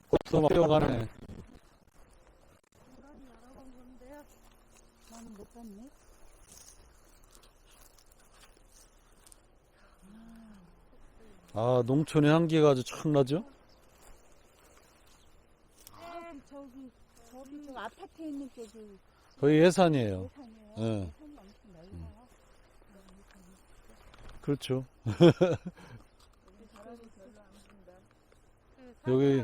벌써 막 뛰어가네. 고라니 알아본 건데 나는 못 봤네. 아, 농촌의 향기가 아주 촥 나죠? 저기 저 아파트에 있는 쪽이 거의 예산이에요. 예산이에요. 예. 예산이 엄청 넓어요. 그렇죠. 바람이 별로 안 분다. 여기,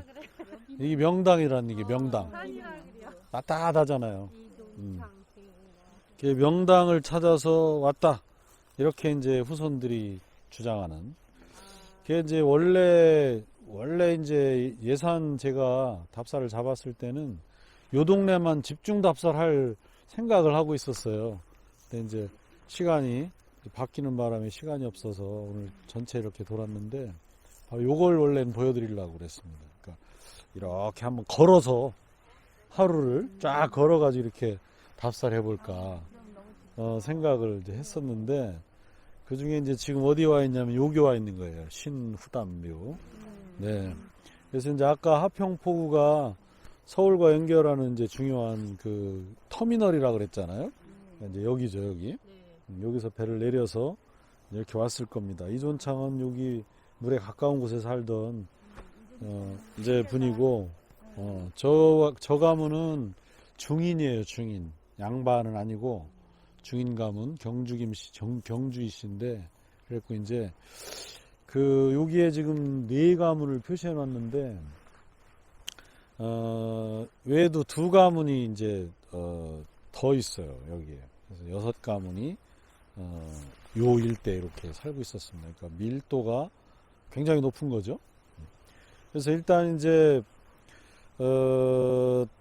이게 명당이라는 이게 명당. 산이라 그래요. 따뜻하잖아요. 이동창 이렇게 명당을 찾아서 왔다. 이렇게 이제 후손들이 주장하는. 그게 이제 원래 이제 예산 제가 답사를 잡았을 때는 요 동네만 집중 답사를 생각을 하고 있었어요. 근데 이제 시간이 바뀌는 바람에 시간이 없어서 오늘 전체 이렇게 돌았는데 바로 요걸 원래는 보여드리려고 그랬습니다. 그러니까 이렇게 한번 걸어서 하루를 쫙 걸어가지고 이렇게 답사를 해볼까 생각을 이제 했었는데 그 중에 이제 지금 어디 와 있냐면 여기 와 있는 거예요. 신후담묘. 네. 그래서 이제 아까 하평포구가 서울과 연결하는 이제 중요한 그 터미널이라 그랬잖아요. 이제 여기죠, 여기. 여기서 배를 내려서 이렇게 왔을 겁니다. 이존창은 여기 물에 가까운 곳에 살던 이제 분이고 저 가문은 중인이에요, 중인. 양반은 아니고 중인 가문 경주 김씨 경주이신데 그랬고 이제 그 여기에 지금 네 가문을 표시해 놨는데 외에도 두 가문이 이제 더 있어요, 여기에. 그래서 6가문이 요 일대 이렇게 살고 있었습니다. 그러니까 밀도가 굉장히 높은 거죠. 그래서 일단 이제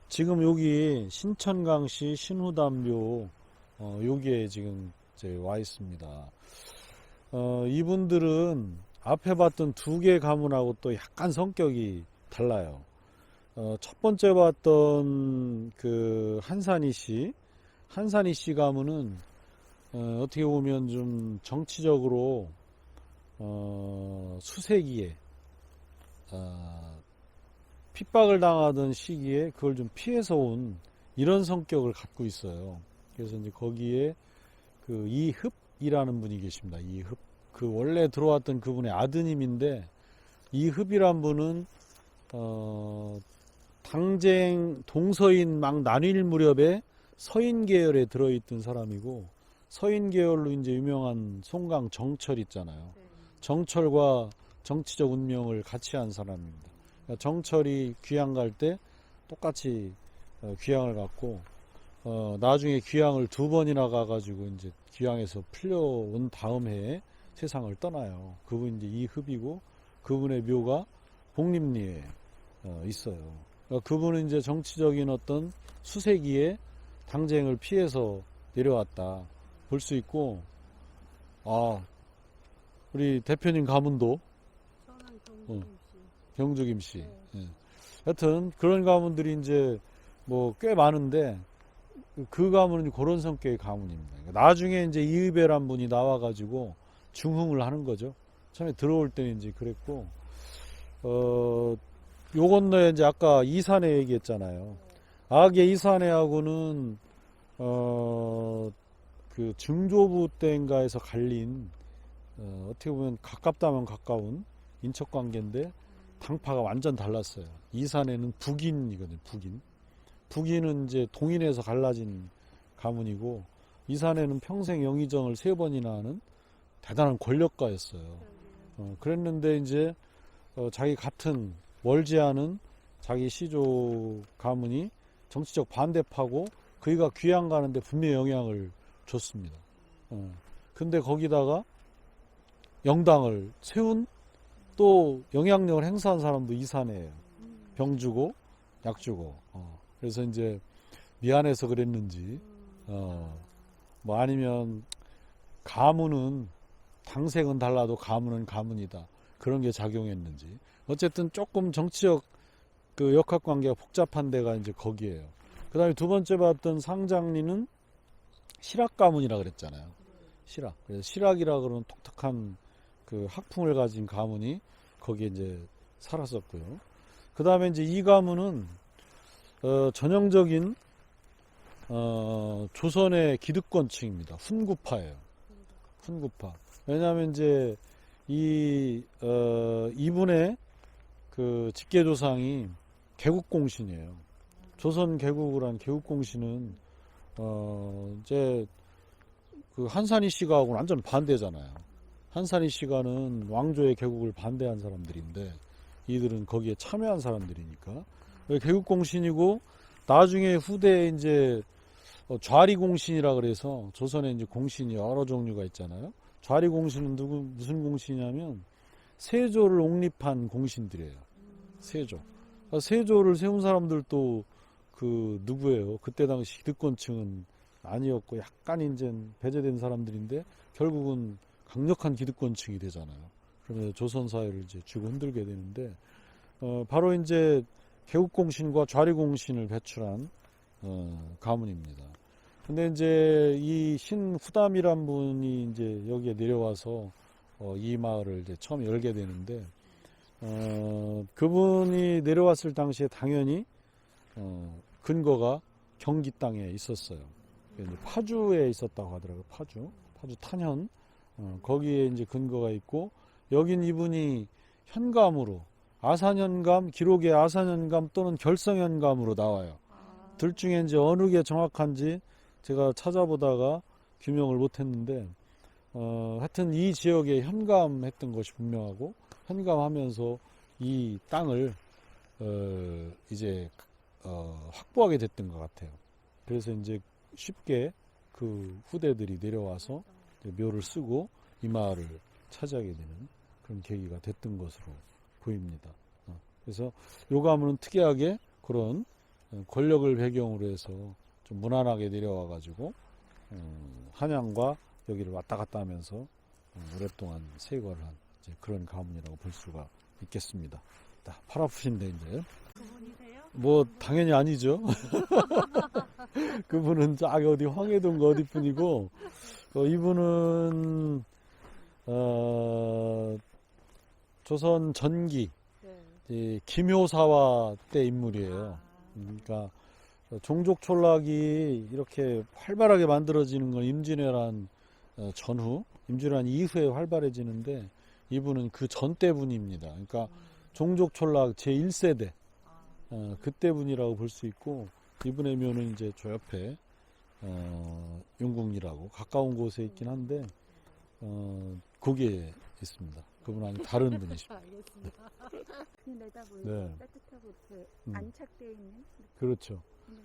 지금 여기 신천강시 신후담묘 여기에 지금 이제 와 있습니다. 이분들은 앞에 봤던 두 개 가문하고 또 약간 성격이 달라요. 첫 번째 봤던 그 한산이 씨 가문은 어떻게 보면 좀 정치적으로 수세기에 핍박을 당하던 시기에 그걸 좀 피해서 온 이런 성격을 갖고 있어요. 그래서 이제 거기에 그 이흡이라는 분이 계십니다. 이흡. 그 원래 들어왔던 그분의 아드님인데 이흡이란 분은 당쟁 동서인 막 나뉠 무렵에 서인 계열에 들어있던 사람이고 서인 계열로 이제 유명한 송강 정철 있잖아요. 정철과 정치적 운명을 같이 한 사람입니다. 그러니까 정철이 귀양 갈 때 똑같이 귀양을 갔고 나중에 귀양을 2번이나 가가지고 이제 귀양에서 풀려온 다음 해에 세상을 떠나요. 그분 이제 이흡이고 그분의 묘가 복림리에 있어요. 그러니까 그분은 이제 정치적인 어떤 수세기에 당쟁을 피해서 내려왔다 볼 수 있고, 우리 대표님 가문도 경주 김씨. 예. 하여튼 그런 가문들이 이제 뭐 꽤 많은데 그 가문은 그런 성격의 가문입니다. 그러니까 나중에 이제 이의배란 분이 나와가지고 중흥을 하는 거죠. 처음에 들어올 때는 이제 그랬고, 요 건너에 이제 아까 이산해 얘기했잖아요. 악의 이산해하고는 그 증조부 때인가에서 갈린 어떻게 보면 가깝다면 가까운 인척 관계인데 당파가 완전 달랐어요. 이산해는 북인이거든요. 북인은 이제 동인에서 갈라진 가문이고 이산해는 평생 영의정을 3번이나 하는 대단한 권력가였어요. 그랬는데 이제 자기 같은 월제하는 자기 시조 가문이 정치적 반대파고 그이가 귀양 가는데 분명히 영향을 줬습니다. 근데 거기다가 영당을 세운 또 영향력을 행사한 사람도 이산해예요. 병 주고 약 주고. 그래서 이제 미안해서 그랬는지 뭐 아니면 가문은 당색은 달라도 가문은 가문이다. 그런 게 작용했는지. 어쨌든 조금 정치적 그 역학관계가 복잡한 데가 이제 거기에요. 그 다음에 두 번째 봤던 상장리는 실학 가문이라 그랬잖아요. 실학. 그래서 실학이라 그러는 독특한 그 학풍을 가진 가문이 거기에 이제 살았었고요. 그 다음에 이제 이 가문은 전형적인 조선의 기득권층입니다. 훈구파예요. 훈구파. 왜냐하면 이제 이분의 그 직계조상이 개국공신이에요. 조선 개국을 한 개국공신은 이제 그 한산희 씨가하고는 완전 반대잖아요. 한산희 씨가는 왕조의 개국을 반대한 사람들인데 이들은 거기에 참여한 사람들이니까 개국공신이고, 나중에 후대에 이제 좌리공신이라 그래서 조선에 이제 공신이 여러 종류가 있잖아요. 좌리공신은 무슨 공신이냐면 세조를 옹립한 공신들이에요. 세조. 세조를 세운 사람들도 그 누구예요? 그때 당시 기득권층은 아니었고 약간 이제 배제된 사람들인데 결국은 강력한 기득권층이 되잖아요. 그러면 조선 사회를 이제 쥐고 흔들게 되는데 바로 이제 개국공신과 좌리공신을 배출한 가문입니다. 근데 이제 이 신후담이란 분이 이제 여기에 내려와서 이 마을을 이제 처음 열게 되는데 그분이 내려왔을 당시에 당연히 근거가 경기 땅에 있었어요. 이제 파주에 있었다고 하더라고요. 파주 탄현 거기에 이제 근거가 있고, 여긴 이분이 현감으로 아산현감, 기록의 아산현감 또는 결성현감으로 나와요. 둘 중에 이제 어느 게 정확한지 제가 찾아보다가 규명을 못했는데 하여튼 이 지역에 현감했던 것이 분명하고, 현감하면서 이 땅을 이제 확보하게 됐던 것 같아요. 그래서 이제 쉽게 그 후대들이 내려와서 묘를 쓰고 이 마을을 차지하게 되는 그런 계기가 됐던 것으로 보입니다. 그래서 요 가문은 특이하게 그런 권력을 배경으로 해서 좀 무난하게 내려와 가지고 한양과 여기를 왔다 갔다 하면서 오랫동안 세거를 한 이제 그런 가문이라고 볼 수가 있겠습니다. 팔 아프신데 이제 그분이세요? 뭐 당연히 아니죠. 그분은 저기 어디 황해도인가 어디 분이고, 이분은 조선 전기 네. 김효사화 때 인물이에요. 그러니까 종족 촌락이 이렇게 활발하게 만들어지는 건 임진왜란 전후, 임진왜란 이후에 활발해지는데 이분은 그 전 때 분입니다. 그러니까 종족 촌락 제1세대 그때 분이라고 볼 수 있고, 이분의 묘는 이제 저 옆에 용궁리라고 가까운 곳에 있긴 한데 거기에 있습니다. 그분 아니 다른 분이십니다. 알겠습니다. 그 내다보니 네. 따뜻하고 이렇게 음. 안착되어 있는. 그렇죠.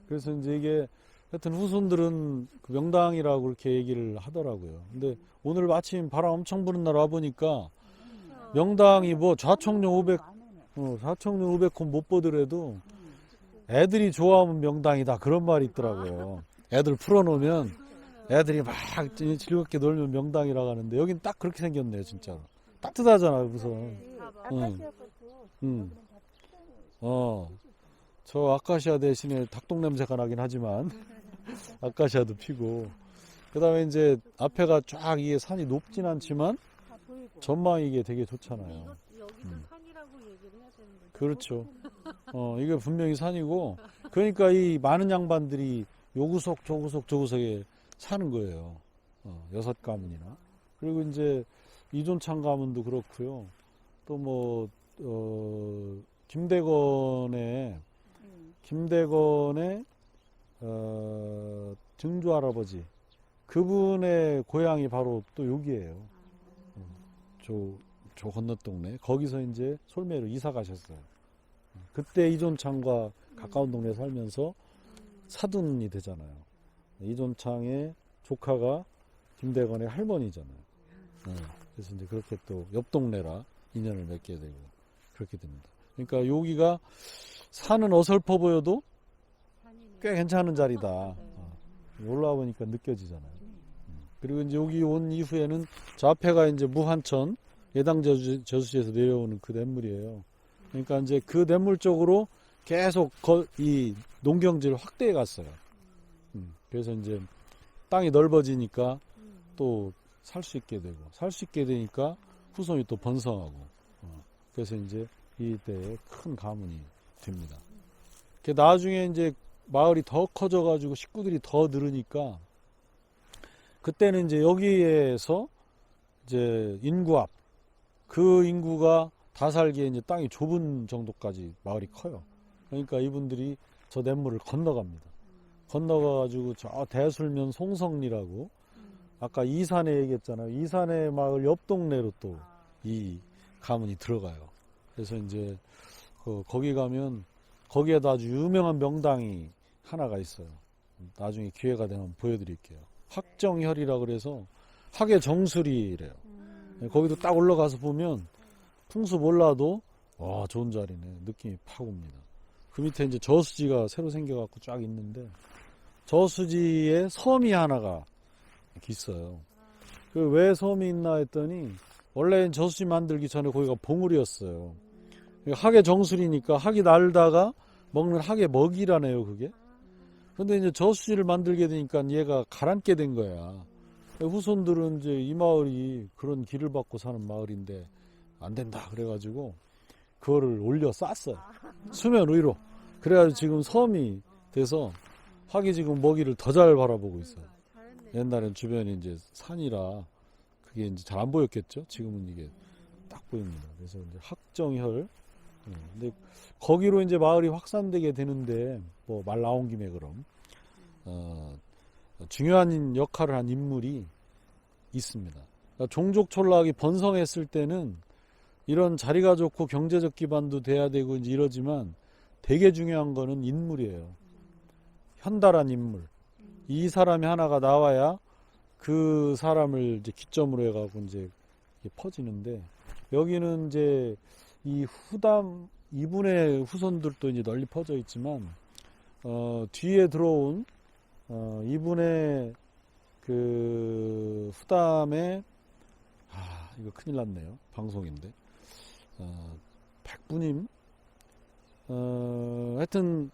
그래서 이제 이게 하여튼 후손들은 그 명당이라고 그렇게 얘기를 하더라고요. 근데 오늘 마침 바람 엄청 부는 날 와보니까 명당이 뭐 좌청룡 500, 좌청룡 500콘 못 보더라도 애들이 좋아하면 명당이다 그런 말이 있더라고요. 애들 풀어놓으면 애들이 막 즐겁게 놀면 명당이라고 하는데 여긴 딱 그렇게 생겼네요, 진짜로. 따뜻하잖아요, 우선. 아카시아 것도 음. 저 아카시아 대신에 닭똥 냄새가 나긴 하지만 아카시아도 피고, 그 다음에 이제 앞에가 쫙 이게 산이 높진 않지만 다 보이고. 전망이 이게 되게 좋잖아요. 여기도 산이라고 얘기를 해야 되는 거죠? 그렇죠. 이게 분명히 산이고, 그러니까 이 많은 양반들이 요 구석 저 구석 저 구석에 사는 거예요. 6 가문이나. 그리고 이제 이존창 가문도 그렇고요. 또 뭐 김대건의 증조 할아버지, 그분의 고향이 바로 또 여기예요. 저 건너동네. 거기서 이제 솔매로 이사 가셨어요. 그때 이존창과 가까운 동네에 살면서 사돈이 되잖아요. 이존창의 조카가 김대건의 할머니잖아요. 그래서 이제 그렇게 또 옆 동네라 인연을 맺게 되고 그렇게 됩니다. 그러니까 여기가 산은 어설퍼 보여도 꽤 괜찮은 자리다. 올라와 보니까 느껴지잖아요. 그리고 이제 여기 온 이후에는 저 앞에가 이제 무한천 예당 저수지에서 내려오는 그 냇물이에요. 그러니까 이제 그 냇물 쪽으로 계속 이 농경지를 확대해 갔어요. 그래서 이제 땅이 넓어지니까 또 살 수 있게 되고, 살 수 있게 되니까 후손이 또 번성하고, 그래서 이제 이때에 큰 가문이 됩니다. 나중에 이제 마을이 더 커져가지고 식구들이 더 늘으니까 그때는 이제 여기에서 이제 인구압, 그 인구가 다 살기에 이제 땅이 좁은 정도까지 마을이 커요. 그러니까 이분들이 저 냇물을 건너갑니다. 건너가가지고 저 대술면 송성리라고 아까 이산에 얘기했잖아요. 이산의 마을 옆 동네로 또 이 가문이 들어가요. 그래서 이제 거기 가면 거기에도 아주 유명한 명당이 하나가 있어요. 나중에 기회가 되면 보여드릴게요. 학정혈이라 그래서 학의 정수리래요. 거기도 딱 올라가서 보면 풍수 몰라도 와 좋은 자리네 느낌이 팍 옵니다. 그 밑에 이제 저수지가 새로 생겨갖고 쫙 있는데 저수지에 섬이 하나가 있어요. 그 왜 섬이 있나 했더니 원래 저수지 만들기 전에 거기가 봉우리였어요. 학의 정수리니까 학이 날다가 먹는 학의 먹이라네요 그게. 근데 이제 저수지를 만들게 되니까 얘가 가라앉게 된 거야. 후손들은 이제 이 마을이 그런 길을 받고 사는 마을인데 안 된다 그래가지고 그거를 올려 쌌어요. 수면 위로. 그래가지고 지금 섬이 돼서 학이 지금 먹이를 더 잘 바라보고 있어요. 옛날엔 주변이 이제 산이라 그게 이제 잘 안 보였겠죠. 지금은 이게 딱 보입니다. 그래서 이제 학정혈. 근데 거기로 이제 마을이 확산되게 되는데 뭐 말 나온 김에 그럼 중요한 역할을 한 인물이 있습니다. 그러니까 종족 촌락이 번성했을 때는 이런 자리가 좋고 경제적 기반도 돼야 되고 이제 이러지만 되게 중요한 거는 인물이에요. 현달한 인물. 이 사람이 하나가 나와야 그 사람을 이제 기점으로 해가지고 이제 퍼지는데 여기는 이제 이 후담 이분의 후손들도 이제 널리 퍼져 있지만 뒤에 들어온 이분의 그 후담의 이거 큰일 났네요. 방송인데 백부님 하여튼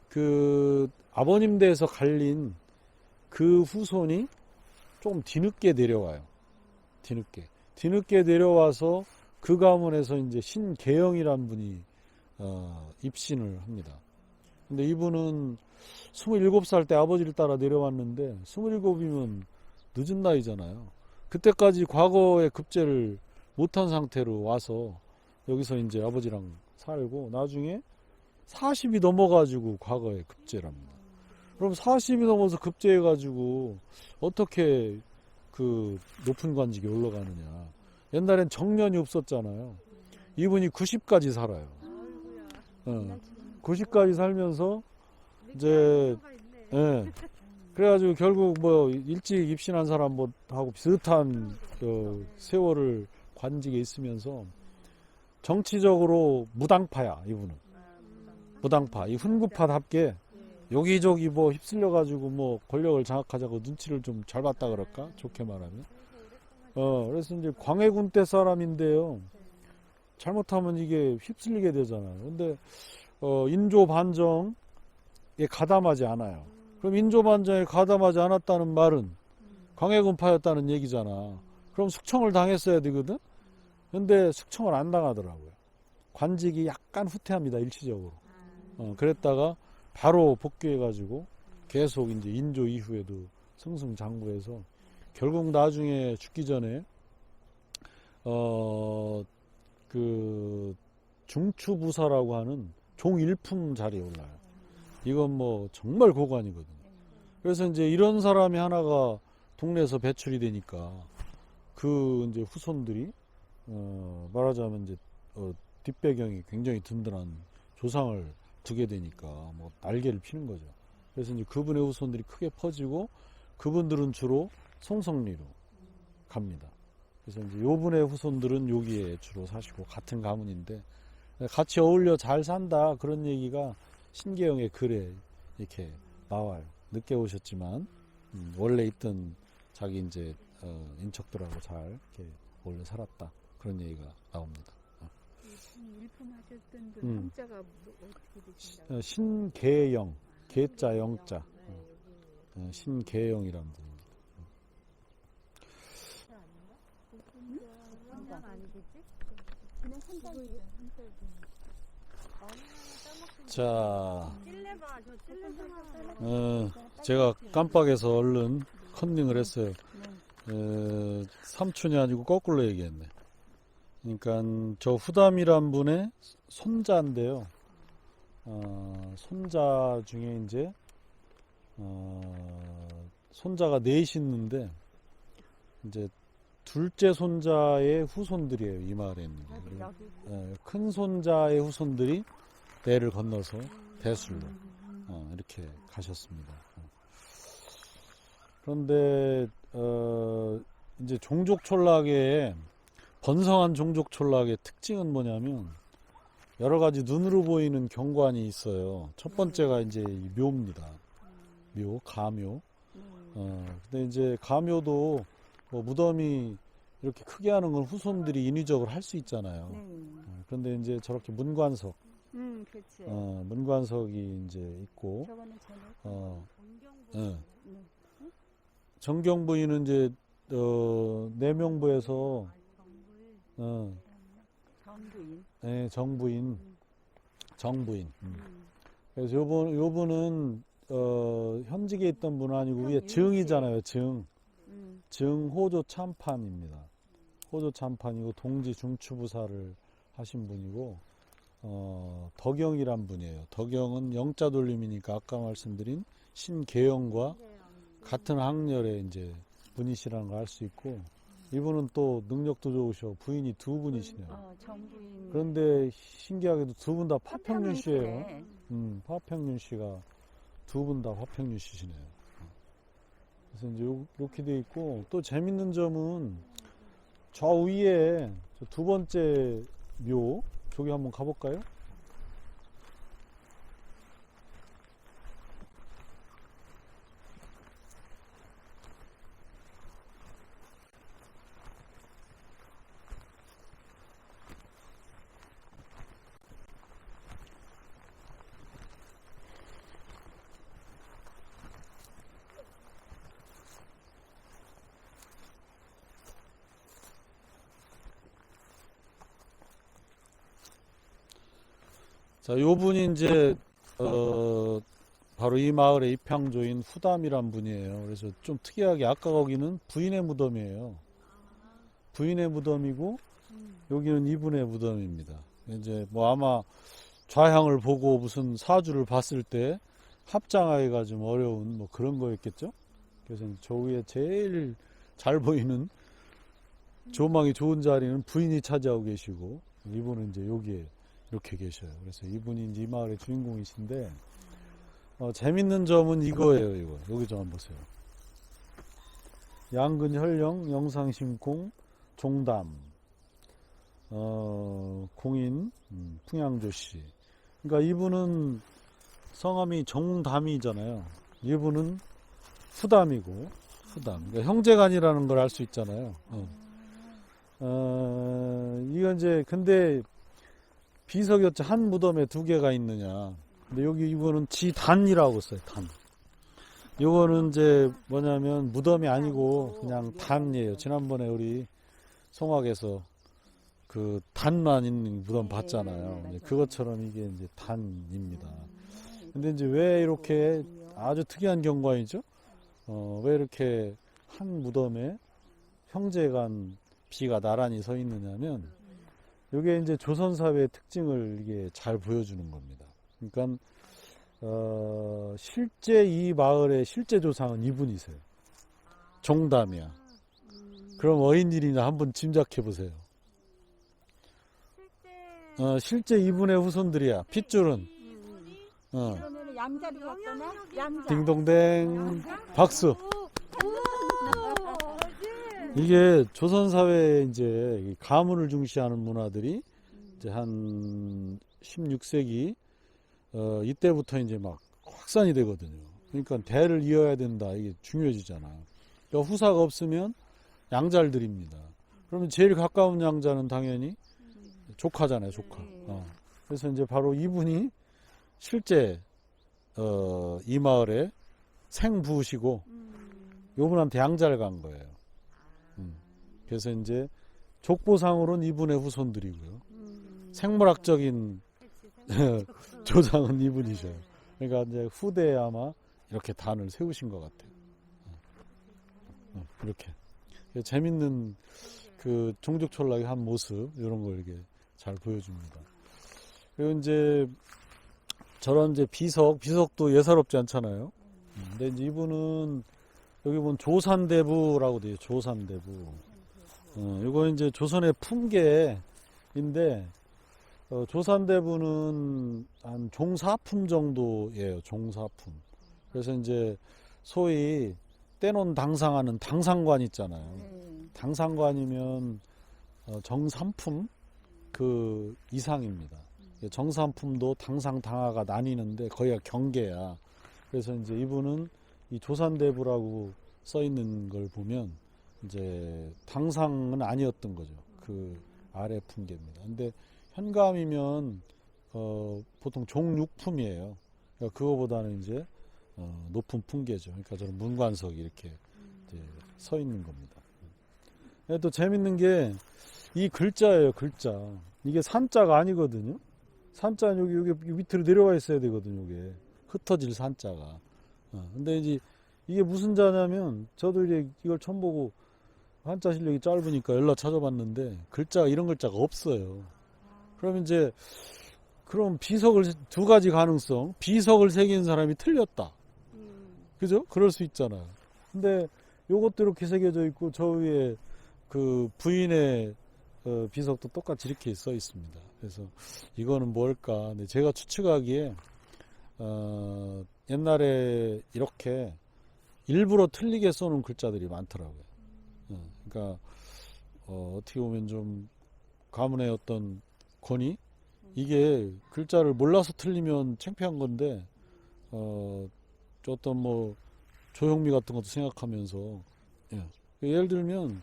그 아버님 댁에서 갈린 그 후손이 좀 뒤늦게 내려와요. 뒤늦게 내려와서 그 가문에서 이제 신계영이란 분이 입신을 합니다. 근데 이분은 27살 때 아버지를 따라 내려왔는데 27이면 늦은 나이잖아요. 그때까지 과거의 급제를 못한 상태로 와서 여기서 이제 아버지랑 살고 나중에 40이 넘어가지고 과거에 급제랍니다. 그럼 40이 넘어서 급제해가지고 어떻게 그 높은 관직에 올라가느냐. 옛날엔 정년이 없었잖아요. 이분이 90까지 살아요. 90까지 살면서 이제 그래가지고 결국 뭐 일찍 입신한 사람 뭐 하고 비슷한 세월을 관직에 있으면서 정치적으로 무당파야 이분은. 무당파 이 훈구파답게 여기저기 뭐 휩쓸려가지고 뭐 권력을 장악하자고 눈치를 좀 잘 봤다 그럴까 좋게 말하면. 그래서 이제 광해군 때 사람인데요. 잘못하면 이게 휩쓸리게 되잖아요. 근데 인조 반정에 가담하지 않아요. 그럼 인조 반정에 가담하지 않았다는 말은 광해군파였다는 얘기잖아. 그럼 숙청을 당했어야 되거든. 근데 숙청을 안 당하더라고요. 관직이 약간 후퇴합니다. 일시적으로. 그랬다가 바로 복귀해가지고 계속 이제 인조 이후에도 승승장구해서 결국 나중에 죽기 전에 그 중추부사라고 하는 종일품 자리에 올라요. 이건 뭐 정말 고관이거든요. 그래서 이제 이런 사람이 하나가 동네에서 배출이 되니까 그 이제 후손들이 말하자면 이제 뒷배경이 굉장히 든든한 조상을 두게 되니까 뭐 날개를 피는 거죠. 그래서 이제 그분의 후손들이 크게 퍼지고 그분들은 주로 송성리로 갑니다. 그래서 이제 요분의 후손들은 여기에 주로 사시고 같은 가문인데 같이 어울려 잘 산다 그런 얘기가 신계영의 글에 이렇게 나와요. 늦게 오셨지만 원래 있던 자기 이제 인척들하고 잘 이렇게 어울려 살았다 그런 얘기가 나옵니다. 일품하셨던 그 성자가 어떻게 되신다고? 신계영, 계자 영자, 신계영이라는 분입니다. 아니겠지? 그냥 한 살이에요. 한 살. 어머니 자, 찔레봐, 저 찔레봐. 제가 깜빡해서 얼른 컨닝을 했어요. 삼촌이 아니고 거꾸로 얘기했네. 그러니까 저 후담이란 분의 손자인데요. 손자 중에 이제 손자가 넷이 있는데 이제 둘째 손자의 후손들이에요. 이 마을에 있는 게. 그리고, 큰 손자의 후손들이 내를 건너서 대술로 이렇게 가셨습니다. 그런데 이제 종족촌락의 번성한 종족촌락의 특징은 뭐냐면 여러 가지 눈으로 보이는 경관이 있어요. 첫 번째가 이제 이 묘입니다. 묘, 가묘. 근데 이제 가묘도 뭐 무덤이 이렇게 크게 하는 건 후손들이 인위적으로 할 수 있잖아요. 그런데 이제 저렇게 문관석, 그렇지. 문관석이 이제 있고, 저거는 정경부인은 이제 내명부에서 정부인. 네, 정부인. 그래서 요분은 현직에 있던 분은 아니고 위에 증이잖아요. 증 호조 참판입니다. 호조 참판이고 동지 중추부사를 하신 분이고 덕영이란 분이에요. 덕영은 영자 돌림이니까 아까 말씀드린 신계영과 같은 학렬의 이제 분이시라는 걸 알 수 있고, 이분은 또 능력도 좋으셔. 부인이 두 분이시네요. 정부인. 그런데 신기하게도 두 분 다 화평윤 씨예요. 화평윤 씨가 두 분 다 화평윤 씨시네요. 그래서 이제 이렇게 돼 있고, 또 재밌는 점은 저 위에 저 두 번째 묘, 저기 한번 가볼까요? 자, 요 분이 이제, 바로 이 마을의 입향조인 후담이란 분이에요. 그래서 좀 특이하게 아까 거기는 부인의 무덤이에요. 부인의 무덤이고, 여기는 이분의 무덤입니다. 이제 뭐 아마 좌향을 보고 무슨 사주를 봤을 때 합장하기가 좀 어려운 뭐 그런 거였겠죠? 그래서 저 위에 제일 잘 보이는 조망이 좋은 자리는 부인이 차지하고 계시고, 이분은 이제 여기에 이렇게 계셔요. 그래서 이분이 이제 이 마을의 주인공이신데, 재밌는 점은 이거예요, 이거. 여기 좀 한번 보세요. 양근 혈령, 영상심공, 종담, 공인, 풍양조씨. 그러니까 이분은 성함이 정담이잖아요. 이분은 후담이고, 후담. 그러니까 형제간이라는 걸 알 수 있잖아요. 이건 이제, 근데, 비석이었죠. 한 무덤에 두 개가 있느냐. 근데 여기 이거는 지단이라고 써요. 단. 요거는 이제 뭐냐면 무덤이 아니고 그냥 단이에요. 지난번에 우리 송악에서 그 단만 있는 무덤 봤잖아요. 이제 그것처럼 이게 이제 단입니다. 근데 이제 왜 이렇게 아주 특이한 경관이죠? 왜 이렇게 한 무덤에 형제간 비가 나란히 서 있느냐면, 이게 이제 조선사회의 특징을 이게 잘 보여주는 겁니다. 그러니까 실제 이 마을의 실제 조상은 이분이세요. 종담이야. 그럼 어인일이냐 한번 짐작해 보세요. 실제 이분의 후손들이야. 핏줄은. 그러면 양자리 같거나 양자. 딩동댕. 박수. 이게 조선사회에 이제 가문을 중시하는 문화들이 이제 한 16세기, 이때부터 이제 막 확산이 되거든요. 그러니까 대를 이어야 된다. 이게 중요해지잖아. 그러니까 후사가 없으면 양자를 드립니다. 그러면 제일 가까운 양자는 당연히 조카잖아요, 조카. 그래서 이제 바로 이분이 실제, 이 마을의 생부시고, 요분한테 양자를 간 거예요. 그래서 이제 족보상으로는 이분의 후손들이고요. 생물학적인 조상은 이분이셔요. 그러니까 이제 후대에 아마 이렇게 단을 세우신 것 같아요. 이렇게 재밌는 그 종족촌락의 한 모습 이런 걸 이렇게 잘 보여줍니다. 그리고 이제 저런 이제 비석도 예사롭지 않잖아요. 근데 이제 이분은 여기 보면 조산대부라고 돼요. 조산대부. 이거 이제 조선의 품계인데 조산대부는 한 종사품 정도예요. 종사품. 그래서 이제 소위 떼놓은 당상하는 당상관 있잖아요. 네. 당상관이면 정삼품 그 이상입니다. 정삼품도 당상 당하가 나뉘는데 거기가 경계야. 그래서 이제 이분은 이 조산대부라고 써 있는 걸 보면 이제 당상은 아니었던 거죠. 그 아래 품계입니다. 근데 현감이면 보통 종육품이에요. 그러니까 그거보다는 이제 높은 품계죠. 그러니까 저는 문관석이 이렇게 이제 서 있는 겁니다. 또 재밌는 게 이 글자예요. 글자. 이게 산자가 아니거든요. 산자는 여기 밑으로 내려와 있어야 되거든요. 이게 흩어질 산자가. 근데 이제 이게 무슨 자냐면 저도 이제 이걸 처음 보고 한자 실력이 짧으니까 연락 찾아봤는데 글자가 이런 글자가 없어요. 그러면 이제 그럼 비석을 두 가지 가능성. 비석을 새긴 사람이 틀렸다. 그죠? 그럴 수 있잖아요. 근데 요것도 이렇게 새겨져 있고 저 위에 그 부인의 비석도 똑같이 이렇게 써 있습니다. 그래서 이거는 뭘까? 네, 제가 추측하기에 옛날에 이렇게 일부러 틀리게 써놓은 글자들이 많더라고요. 그러니까 어떻게 보면 좀 가문의 어떤 권위? 이게 글자를 몰라서 틀리면 창피한 건데 어떤 뭐 조형미 같은 것도 생각하면서 예를 들면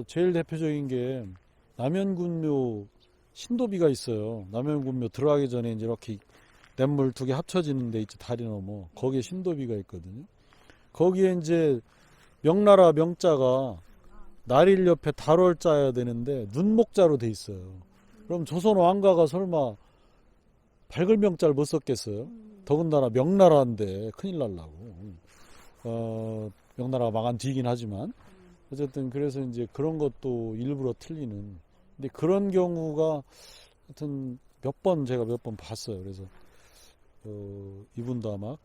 제일 대표적인 게 남현군묘 신도비가 있어요. 남현군묘 들어가기 전에 이제 이렇게 냇물 두 개 합쳐지는 데 있죠. 다리 넘어. 거기에 신도비가 있거든요. 거기에 이제 명나라 명자가 날일 옆에 달월자야 되는데 눈목자로 돼 있어요. 그럼 조선 왕가가 설마 밝을 명자를 못 썼겠어요? 더군다나 명나라인데 큰일 날라고. 명나라가 망한 뒤긴 하지만 어쨌든 그래서 이제 그런 것도 일부러 틀리는. 근데 그런 경우가 하여튼 제가 몇 번 봤어요. 그래서 이분도 아마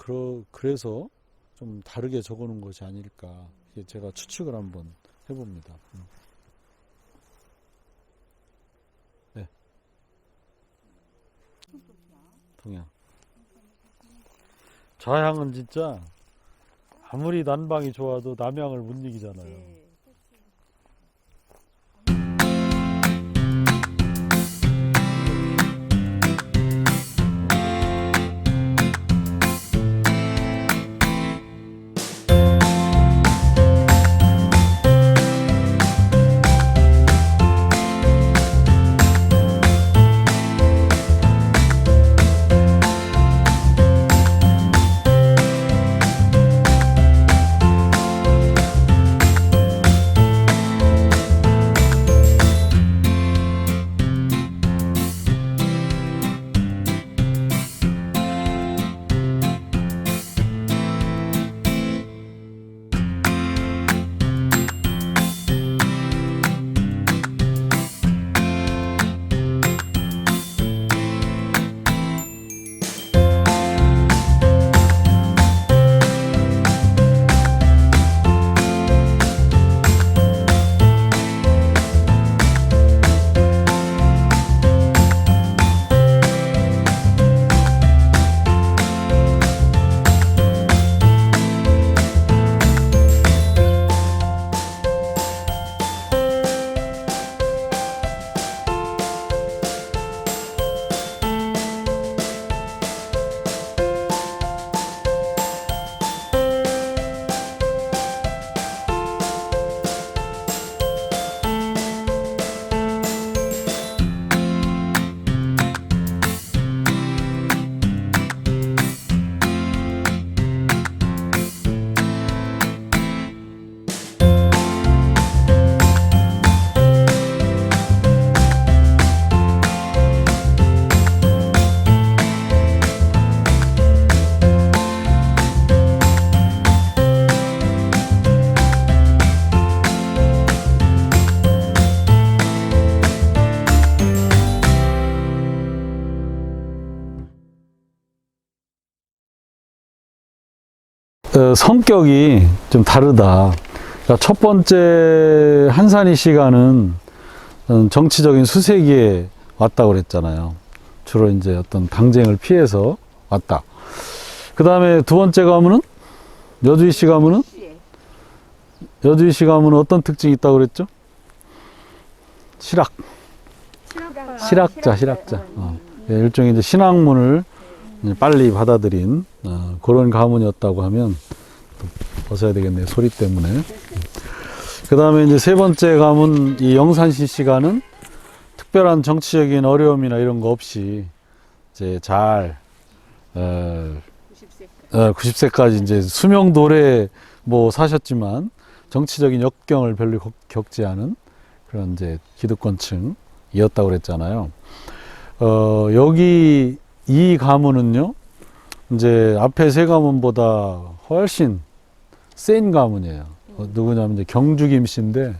그래서 좀 다르게 적어놓은 것이 아닐까. 제가 추측을 한번 해봅니다. 네. 동양. 좌향은 진짜 아무리 난방이 좋아도 남향을 못 이기잖아요. 성격이 좀 다르다. 그러니까 첫 번째 한산희 씨가는 정치적인 수세기에 왔다고 그랬잖아요. 주로 이제 어떤 당쟁을 피해서 왔다. 그 다음에 두 번째 가문은 여주희 씨 가문은 여주희 씨 가문은 어떤 특징이 있다고 그랬죠? 실학자. 예, 일종의 이제 신학문을 이제 빨리 받아들인 그런 가문이었다고 하면 또 벗어야 되겠네요. 소리 때문에. 그 다음에 이제 세 번째 가문 이 영산시 씨가는 특별한 정치적인 어려움이나 이런 거 없이 이제 잘 90세까지 이제 수명도래 뭐 사셨지만 정치적인 역경을 별로 겪지 않은 그런 이제 기득권층이었다고 그랬잖아요. 여기 이 가문은요, 이제 앞에 세 가문보다 훨씬 센 가문이에요. 누구냐면 이제 경주 김씨인데,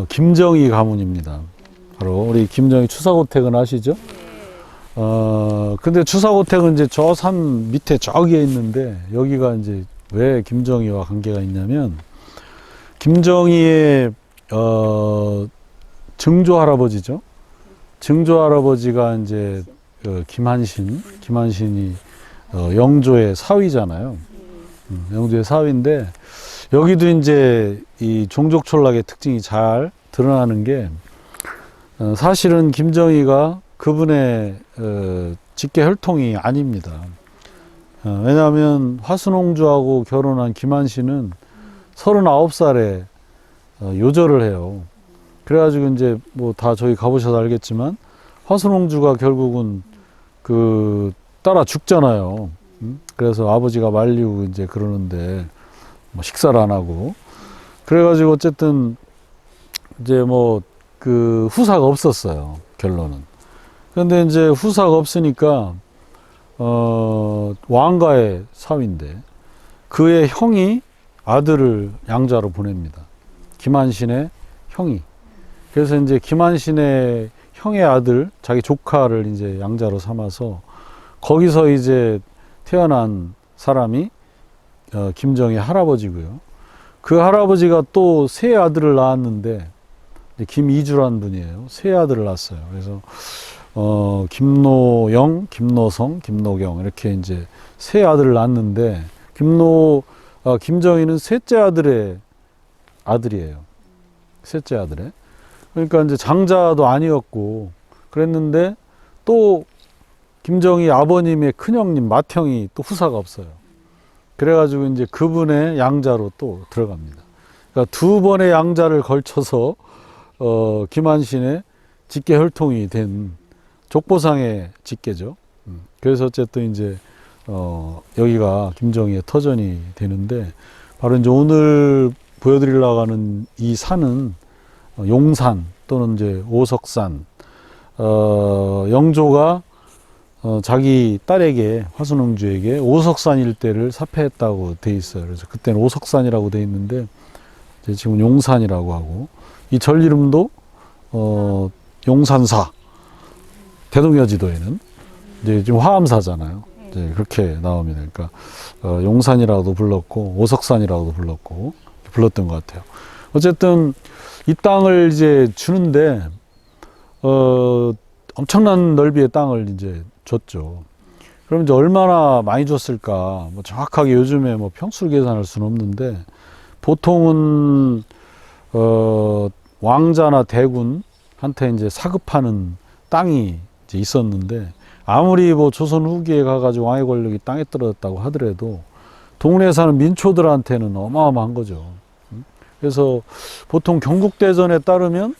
김정희 가문입니다. 바로 우리 김정희 추사고택은 아시죠? 근데 추사고택은 이제 저 산 밑에 저기에 있는데, 여기가 이제 왜 김정희와 관계가 있냐면, 김정희의, 증조 할아버지죠. 증조 할아버지가 이제 김한신이 영조의 사위잖아요. 영조의 사위인데 여기도 이제 이 종족 촌락의 특징이 잘 드러나는 게 사실은 김정희가 그분의 직계 혈통이 아닙니다. 왜냐하면 화순홍주하고 결혼한 김한신은 39살에 요절을 해요. 그래가지고 이제 뭐 다 저희 가보셔서 알겠지만 화순홍주가 결국은 그 따라 죽잖아요. 그래서 아버지가 말리고 이제 그러는데 뭐 식사를 안 하고 그래가지고 어쨌든 이제 뭐 그 후사가 없었어요. 결론은. 그런데 이제 후사가 없으니까 왕가의 사위인데 그의 형이 아들을 양자로 보냅니다. 김한신의 형이. 그래서 이제 김한신의 형의 아들, 자기 조카를 이제 양자로 삼아서 거기서 이제 태어난 사람이 김정희 할아버지고요. 그 할아버지가 또 세 아들을 낳았는데 김이주란 분이에요. 세 아들을 낳았어요. 그래서 김노영, 김노성, 김노경 이렇게 이제 세 아들을 낳았는데 김정희는 셋째 아들의 아들이에요. 셋째 아들의. 그러니까 이제 장자도 아니었고 그랬는데 또 김정희 아버님의 큰형님 맏형이 또 후사가 없어요. 그래가지고 이제 그분의 양자로 또 들어갑니다. 그러니까 두 번의 양자를 걸쳐서 김한신의 직계 혈통이 된 족보상의 직계죠. 그래서 어쨌든 이제 여기가 김정희의 터전이 되는데 바로 이제 오늘 보여드리려고 하는 이 산은 용산 또는 이제 오석산, 영조가 자기 딸에게 화순홍주에게 오석산 일대를 사폐했다고 돼 있어요. 그래서 그때는 오석산이라고 돼 있는데 이제 지금 용산이라고 하고 이 절 이름도 용산사. 대동여지도에는 이제 지금 화암사잖아요. 이제 그렇게 나옵니다. 그러니까 용산이라고도 불렀고 오석산이라고도 불렀던 것 같아요. 어쨌든 이 땅을 이제 주는데 엄청난 넓이의 땅을 이제 줬죠. 그럼 이제 얼마나 많이 줬을까? 뭐 정확하게 요즘에 뭐 평수를 계산할 수는 없는데 보통은 왕자나 대군한테 이제 사급하는 땅이 이제 있었는데 아무리 뭐 조선 후기에 가가지고 왕의 권력이 땅에 떨어졌다고 하더라도 동네에 사는 민초들한테는 어마어마한 거죠. 그래서 보통 경국대전에 따르면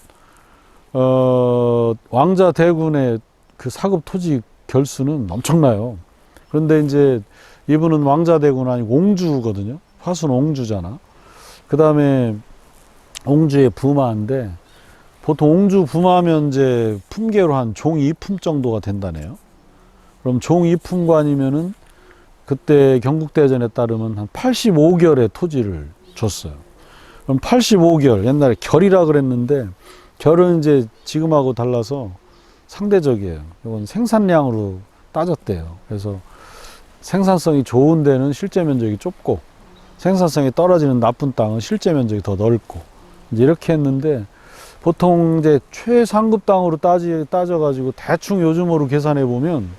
왕자 대군의 그 사급 토지 결수는 엄청나요. 그런데 이제 이분은 왕자 대군 아니고 옹주거든요. 화순 옹주잖아. 그 다음에 옹주의 부마인데 보통 옹주 부마면 이제 품계로 한 종 2품 정도가 된다네요. 그럼 종 2품관이면은 그때 경국대전에 따르면 한 85결의 토지를 줬어요. 그럼 85결, 옛날에 결이라 그랬는데 결은 이제 지금하고 달라서 상대적이에요. 이건 생산량으로 따졌대요. 그래서 생산성이 좋은 데는 실제 면적이 좁고 생산성이 떨어지는 나쁜 땅은 실제 면적이 더 넓고 이제 이렇게 했는데 보통 이제 최상급 땅으로 따져가지고 대충 요즘으로 계산해 보면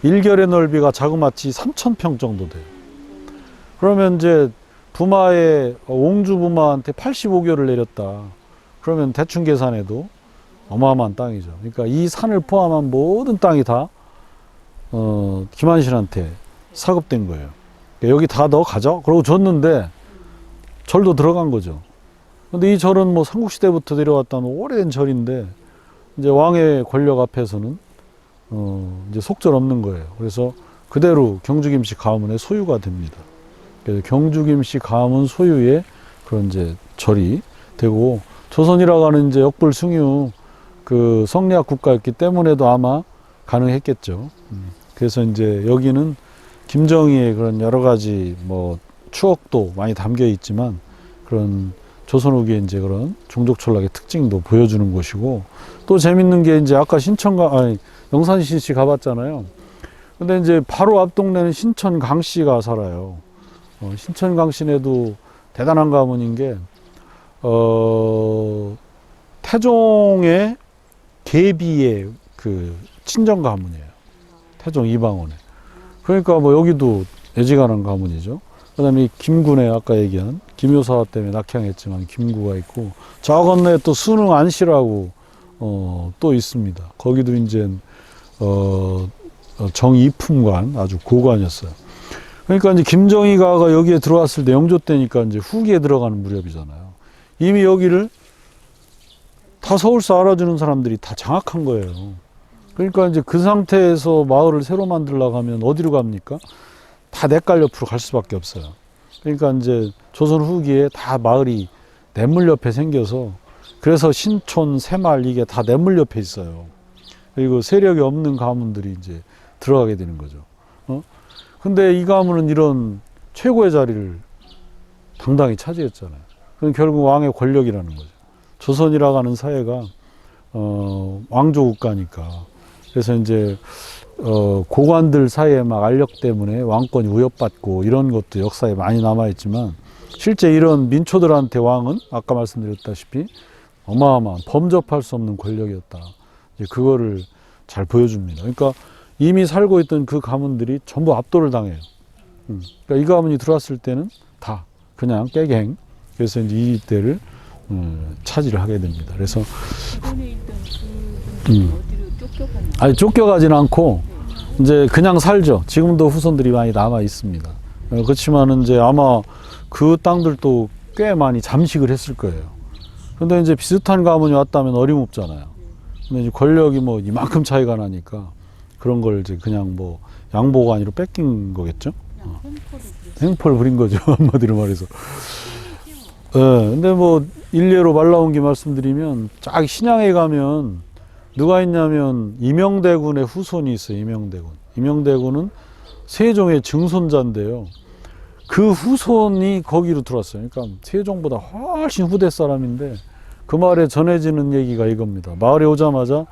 일결의 넓이가 자그마치 3,000평 정도 돼요. 그러면 이제 부마에 옹주 부마한테 85결을 내렸다. 그러면 대충 계산해도 어마어마한 땅이죠. 그러니까 이 산을 포함한 모든 땅이 다 김한신한테 사급된 거예요. 그러니까 여기 다 너 가져? 그러고 줬는데 절도 들어간 거죠. 근데 이 절은 뭐 삼국시대부터 내려왔다는 오래된 절인데 이제 왕의 권력 앞에서는 이제 속절 없는 거예요. 그래서 그대로 경주김씨 가문의 소유가 됩니다. 그래서 경주김씨 가문 소유의 그런 이제 절이 되고 조선이라고 하는 이제 역불숭유 그 성리학 국가였기 때문에도 아마 가능했겠죠. 그래서 이제 여기는 김정희의 그런 여러 가지 뭐 추억도 많이 담겨 있지만 그런 조선 후기의 이제 그런 종족 전락의 특징도 보여주는 곳이고 또 재밌는 게 이제 아까 영산시 가봤잖아요. 근데 이제 바로 앞 동네는 신천 강씨가 살아요. 신천 강씨네도 대단한 가문인 게 태종의 계비의 그 친정 가문이에요. 태종 이방원의. 그러니까 뭐 여기도 애지간한 가문이죠. 그 다음에 김군의 아까 얘기한 김효사 때문에 낙향했지만 김구가 있고 저 건너에 또 순흥 안씨라고 또 있습니다. 거기도 이제 정이품관 아주 고관이었어요. 그러니까 이제 김정희가 여기에 들어왔을 때 영조 때니까 이제 후기에 들어가는 무렵이잖아요. 이미 여기를 다 서울서 알아주는 사람들이 다 장악한 거예요. 그러니까 이제 그 상태에서 마을을 새로 만들려고 하면 어디로 갑니까? 다 냇갈 옆으로 갈 수밖에 없어요. 그러니까 이제 조선 후기에 다 마을이 냇물 옆에 생겨서 그래서 신촌, 새말 이게 다 냇물 옆에 있어요. 그리고 세력이 없는 가문들이 이제 들어가게 되는 거죠. 근데 이 가문은 이런 최고의 자리를 당당히 차지했잖아요. 그건 결국 왕의 권력이라는 거죠. 조선이라고 하는 사회가 왕조 국가니까 그래서 이제 고관들 사이에 막 알력 때문에 왕권이 우협받고 이런 것도 역사에 많이 남아있지만 실제 이런 민초들한테 왕은 아까 말씀드렸다시피 어마어마한 범접할 수 없는 권력이었다. 이제 그거를 잘 보여줍니다. 그러니까 이미 살고 있던 그 가문들이 전부 압도를 당해요. 그러니까 이 가문이 들어왔을 때는 다 그냥 깨갱. 그래서 이제 이때를 차지를 하게 됩니다. 그래서 기존에 있던 그분이 어디로 쫓겨갔나요? 아니 쫓겨가진 않고 이제 그냥 살죠. 지금도 후손들이 많이 남아 있습니다. 그렇지만은 이제 아마 그 땅들도 꽤 많이 잠식을 했을 거예요. 근데 이제 비슷한 가문이 왔다면 어림없잖아요. 근데 이제 권력이 뭐 이만큼 차이가 나니까 그런 걸 이제 그냥 뭐 양보관이로 뺏긴 거겠죠. 행포를 부린 거죠. 한마디로 말해서. 근데 뭐 일례로 말 나온 게 말씀드리면 쫙 신양에 가면 누가 있냐면 임영대군의 후손이 있어요. 임영대군. 임영대군은 세종의 증손자인데요. 그 후손이 거기로 들어왔어요. 그러니까 세종보다 훨씬 후대 사람인데 그 마을에 전해지는 얘기가 이겁니다. 마을에 오자마자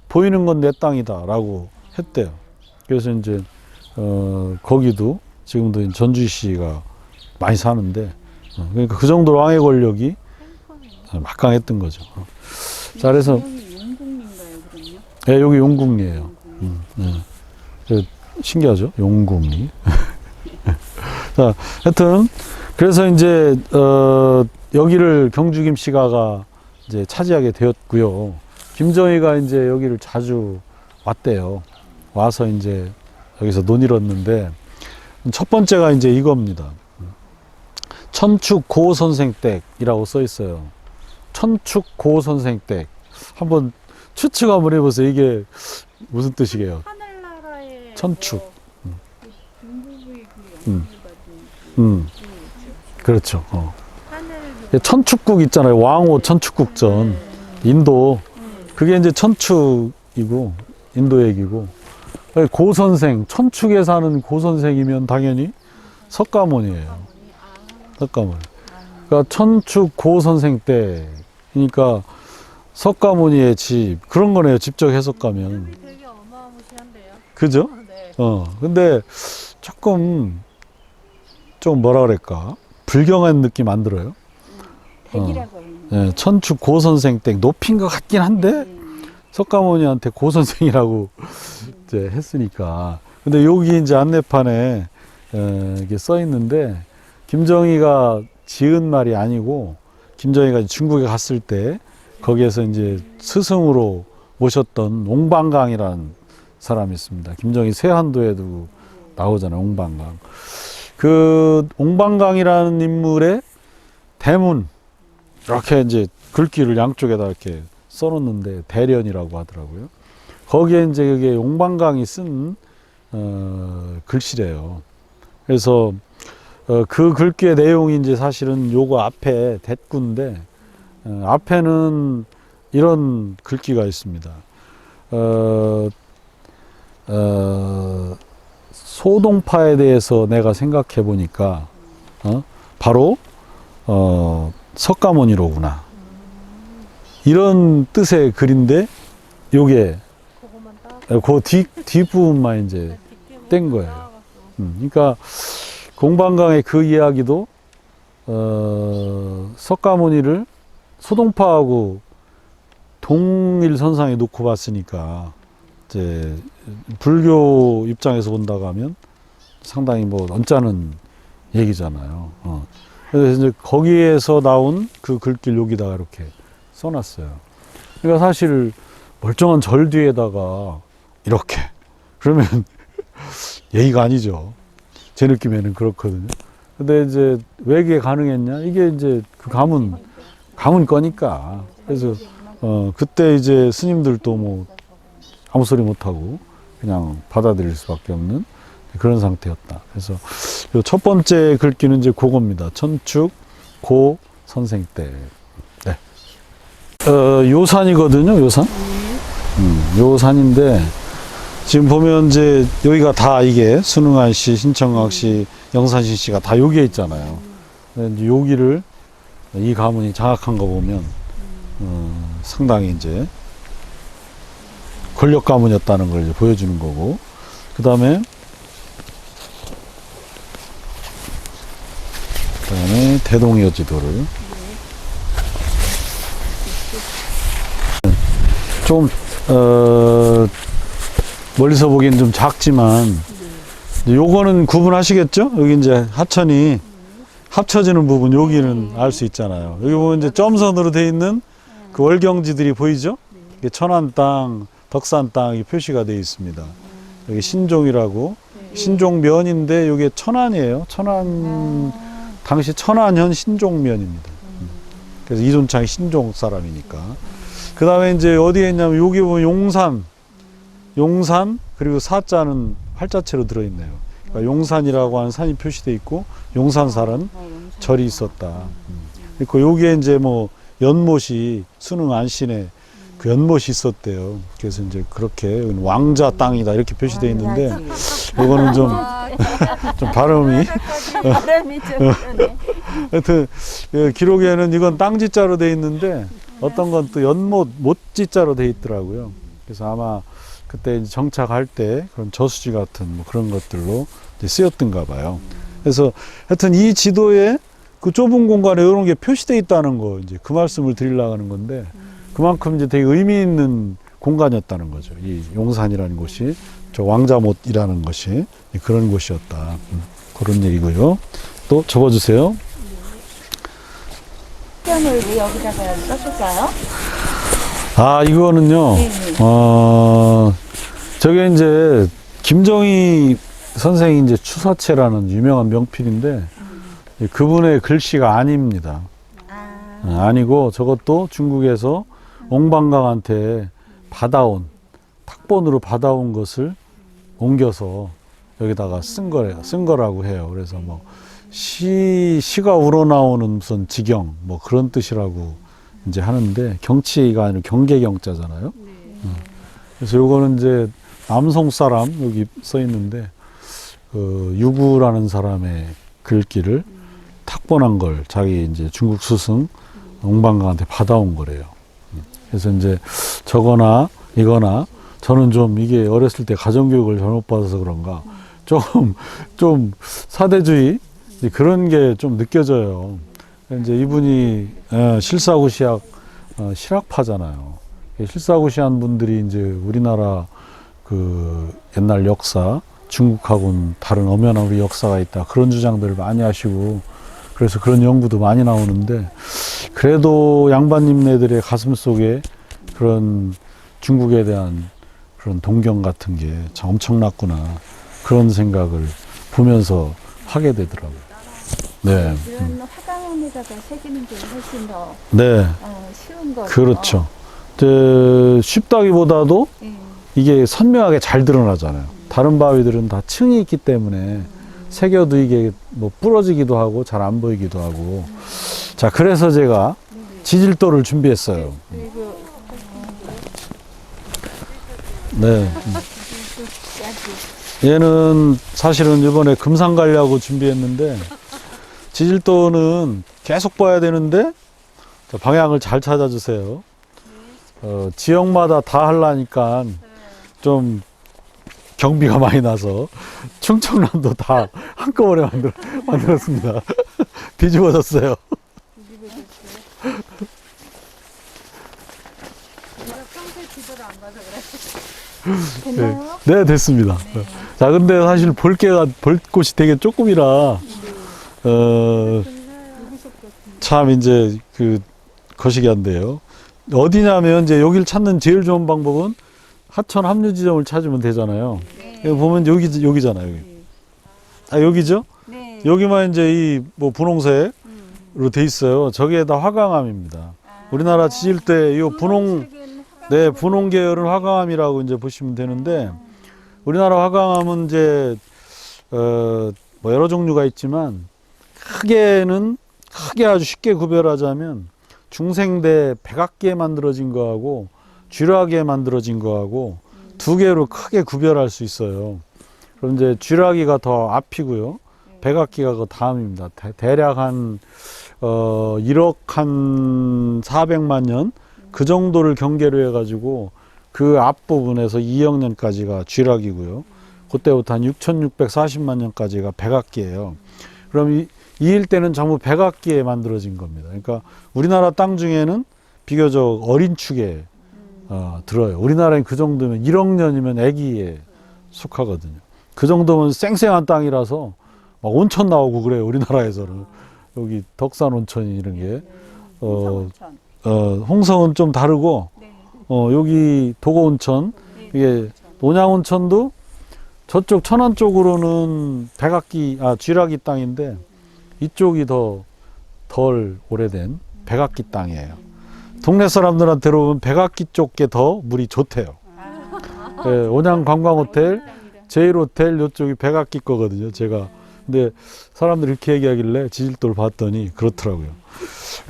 보이는 건 내 땅이다 라고 했대요. 그래서 이제 거기도 지금도 전주시가 많이 사는데 그러니까 그 정도로 왕의 권력이 막강했던 거죠. 자, 그래서 용궁인가요, 그럼요? 네, 여기 용궁리예요. 네. 신기하죠, 용궁리. 자, 하여튼 그래서 이제 여기를 경주김씨가가 이제 차지하게 되었고요. 김정희가 이제 여기를 자주 왔대요. 와서 이제 여기서 논의렀는데 첫 번째가 이제 이겁니다. 천축 고선생댁이라고 써 있어요. 천축 고선생댁. 한번 추측 한번 해보세요. 이게 무슨 뜻이게요? 하늘나라의 천축. 중국의 그 영향을 받은 그렇죠. 하늘 천축국 있잖아요. 왕호 천축국전. 인도. 그게 이제 천축이고, 인도 얘기고. 고선생, 천축에 사는 고선생이면 당연히 석가모니예요. 석가모니. 그러니까 천축 고선생 때, 그러니까 석가모니의 집, 그런 거네요. 직접 해석하면. 되게 어마무시한데요. 그죠? 네. 근데 조금, 좀 뭐라 그럴까. 불경한 느낌 안 들어요? 백이라고 예, 천축 고 선생 댁 높인 것 같긴 한데 석가모니한테 고 선생이라고 이제 했으니까. 근데 여기 이제 안내판에 이게 써 있는데 김정희가 지은 말이 아니고 김정희가 중국에 갔을 때 거기에서 이제 스승으로 모셨던 옹방강이라는 사람이 있습니다. 김정희 세한도에도 나오잖아요. 옹방강. 그 옹방강이라는 인물의 대문 이렇게 이제 글귀를 양쪽에다 이렇게 써놓는데 대련이라고 하더라고요. 거기에 이제 그게 옹방강이 쓴 글씨래요. 그래서 그 글귀의 내용이 이제 사실은 요거 앞에 대꾸인데 앞에는 이런 글귀가 있습니다. 소동파에 대해서 내가 생각해 보니까 바로 석가모니로구나. 이런 뜻의 글인데 요게 그거만 딱 그 뒷부분만 이제 뗀 거예요. 그러니까 공방강의 그 이야기도 석가모니를 소동파하고 동일 선상에 놓고 봤으니까 이제 불교 입장에서 본다고 하면 상당히 뭐 언짢은 얘기잖아요. 그래서 이제 거기에서 나온 그 글귀를 여기다가 이렇게 써놨어요. 그러니까 사실 멀쩡한 절 뒤에다가 이렇게 그러면 예의가 아니죠. 제 느낌에는 그렇거든요. 근데 이제 왜 이게 가능했냐? 이게 이제 그 가문 거니까. 그래서 그때 이제 스님들도 뭐 아무 소리 못 하고 그냥 받아들일 수밖에 없는 그런 상태였다. 그래서 요 첫 번째 글귀는 이제 그겁니다. 천축 고 선생 때. 네. 요 산이거든요. 요 산. 요 산인데 지금 보면 이제 여기가 다 이게 순흥한 씨, 신청각 씨, 영산신 씨가 다 여기에 있잖아요. 이제 여기를 이 가문이 장악한 거 보면 상당히 이제 권력 가문이었다는 걸 이제 보여주는 거고, 그 다음에 대동여지도를 좀 멀리서 보기엔 좀 작지만 요거는 구분하시겠죠? 여기 이제 하천이 합쳐지는 부분 여기는 알 수 있잖아요. 여기 보면 이제 점선으로 돼 있는 그 월경지들이 보이죠? 이게 천안 땅, 덕산 땅이 표시가 되어 있습니다. 여기 신종이라고 신종면인데 이게 천안이에요. 천안 당시 천안현 신종면입니다. 그래서 이존창이 신종 사람이니까. 그 다음에 이제 어디에 있냐면 여기 보면 용산 그리고 사자는 활자체로 들어있네요. 그러니까 용산이라고 하는 산이 표시되어 있고 용산살은 절이 있었다. 그리고 여기에 이제 뭐 연못이 순흥 안신에 그 연못이 있었대요. 그래서 이제 그렇게 왕자 땅이다 이렇게 표시되어 있는데 이거는 좀 발음이 바람이 좀 그러네. 하여튼 기록에는 이건 땅지자로 되어 있는데 어떤 건 또 연못 못지자로 되어 있더라고요. 그래서 아마 그때 이제 정착할 때 그런 저수지 같은 뭐 그런 것들로 이제 쓰였던가 봐요. 그래서 하여튼 이 지도에 그 좁은 공간에 이런 게 표시되어 있다는 거 이제 그 말씀을 드리려고 하는 건데 그만큼 이제 되게 의미 있는 공간이었다는 거죠. 이 용산이라는 곳이 저 왕자못이라는 것이 그런 곳이었다. 그런 얘기고요. 또 적어주세요. 편을 여기다가 썼을까요? 아, 이거는요, 저게 이제, 김정희 선생이 이제 추사체라는 유명한 명필인데, 그분의 글씨가 아닙니다. 아니고, 저것도 중국에서 옹방강한테 탁본으로 받아온 것을 옮겨서 여기다가 쓴 거라고 해요. 그래서 뭐, 시가 우러나오는 무슨 지경, 뭐 그런 뜻이라고 이제 하는데 경치가 아니라 경계경자잖아요. 그래서 요거는 이제 남송 사람 여기 써 있는데 그 유구라는 사람의 글귀를 탁본한 걸 자기 이제 중국 스승 옹방강한테 받아온 거래요. 그래서 이제 저거나 이거나 저는 좀 이게 어렸을 때 가정교육을 잘못 받아서 그런가 좀 사대주의 이제 그런 게 좀 느껴져요. 이제 이분이 실사구시학 실학파잖아요. 실사구시한 분들이 이제 우리나라 그 옛날 역사, 중국하고는 다른 엄연한 우리 역사가 있다. 그런 주장들을 많이 하시고, 그래서 그런 연구도 많이 나오는데, 그래도 양반님네들의 가슴 속에 그런 중국에 대한 그런 동경 같은 게 참 엄청났구나. 그런 생각을 보면서 하게 되더라고요. 네. 이런 화강암에다가 새기는 게 훨씬 더 네. 쉬운 거죠. 그렇죠. 쉽다기보다도 이게 선명하게 잘 드러나잖아요. 다른 바위들은 다 층이 있기 때문에 새겨도 이게 뭐 부러지기도 하고 잘 안 보이기도 하고. 자, 그래서 제가 지질도를 준비했어요. 그리고 네. 얘는 사실은 이번에 금상 가려고 준비했는데, 지질도는 계속 봐야 되는데, 자, 방향을 잘 찾아주세요. 지역마다 다 하려니까 좀 경비가 많이 나서 충청남도 다 한꺼번에 만들었습니다. 뒤집어졌어요. 내가 평소에 지도를 안 봐서 그래. 됐나요? 네, 됐습니다. 자, 근데 사실 볼 곳이 되게 조금이라, 참 이제 거시기한데요. 어디냐면 이제 여기를 찾는 제일 좋은 방법은 하천 합류 지점을 찾으면 되잖아요. 여기 보면 여기잖아요. 여기. 아, 여기죠? 네. 여기만 이제 이 뭐 분홍색으로 돼 있어요. 저게 다 화강암입니다. 우리나라 지질 때 이 분홍 계열은 화강암이라고 이제 보시면 되는데, 우리나라 화강암은 이제 뭐 여러 종류가 있지만 크게 아주 쉽게 구별하자면 중생대 백악기에 만들어진 거하고 쥐라기에 만들어진 거하고 두 개로 크게 구별할 수 있어요. 그럼 이제 쥐라기가 더 앞이고요. 백악기가 그 다음입니다. 대략 한 1억 한 400만 년 그 정도를 경계로 해가지고 그 앞부분에서 2억 년까지가 쥐락이고요. 그때부터 한 6,640만 년까지가 백악기예요. 그럼 이 일대는 전부 백악기에 만들어진 겁니다. 그러니까 우리나라 땅 중에는 비교적 어린 축에 들어요. 우리나라는 그 정도면 1억 년이면 애기에 속하거든요. 그 정도면 쌩쌩한 땅이라서 막 온천 나오고 그래요. 우리나라에서는. 여기 덕산 온천이 이런 게. 홍성은 좀 다르고, 여기 도고온천, 이게 논양온천도 저쪽 천안 쪽으로는 쥐라기 땅인데, 이쪽이 덜 오래된 백악기 땅이에요. 동네 사람들한테 보면 백악기 쪽게 더 물이 좋대요. 네, 온양관광호텔, 제일호텔 요쪽이 백악기 거거든요. 근데 사람들이 이렇게 얘기하길래 지질도를 봤더니 그렇더라고요.